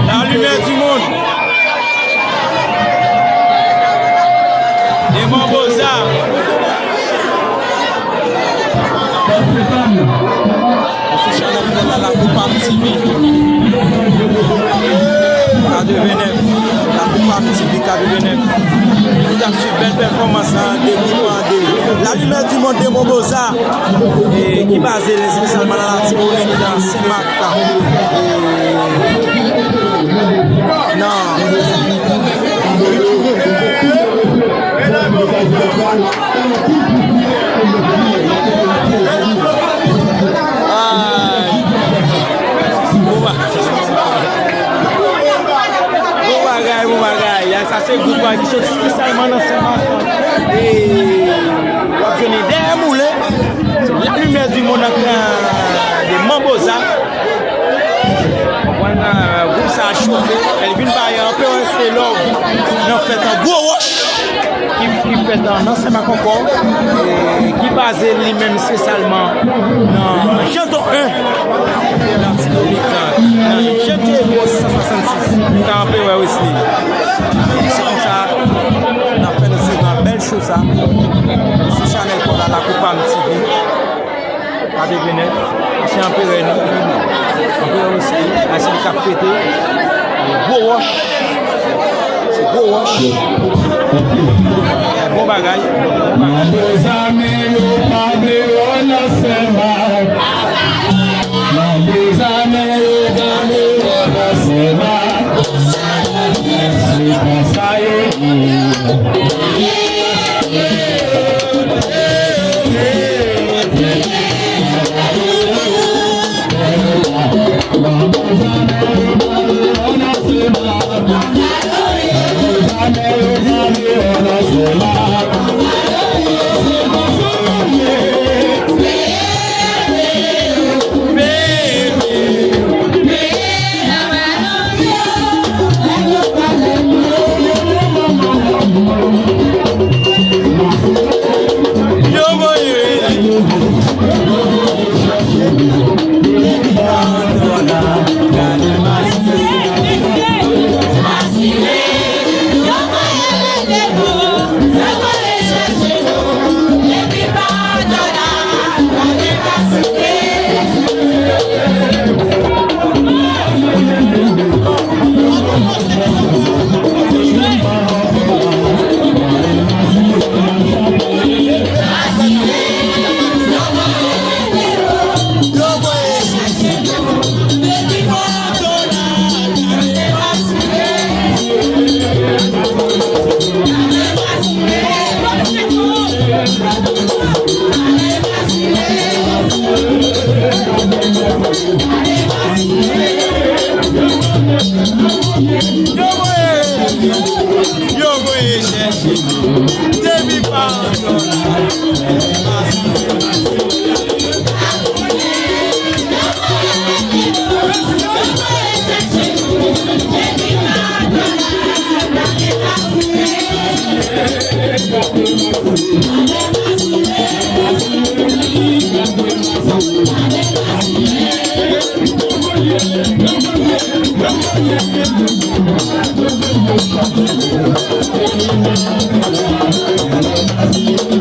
La lumière du monde. Des Mambosa. Monsieur Chanel de la Coupe TV. K2V9. La Coupe TV K2V9. Nous avons fait belle performance développement de la lumière du monde de Mambosa. Et qui base spécialement dans la Timonie dans Saint-Marc. Non. Ça c'est groupe qui sont spécialement dans Saint-Marc. Et on vient derrière moulin. La lumière du monde de Mambosa. Voilà, groupe ça a chauffé. Elle vient par un peu c'est l'homme. On fait un gros wash qui fait dans Saint-Marc encore. Et qui base lui-même spécialement dans Chanton 1. Chanton 166. Quand on peut aussi. C'est comme ça, on a fait une belle chose. C'est Chanel pour la Coupe TV. K2V9, c'est un peu réuni. On peut aussi, c'est le cap fêté. Beau wash. C'est beau wash. Bon bagaille. Nos amis, nous parlons de Saint-Marc. Nos amis, nous parlons de Saint-Marc. C'est pour ça Thank you.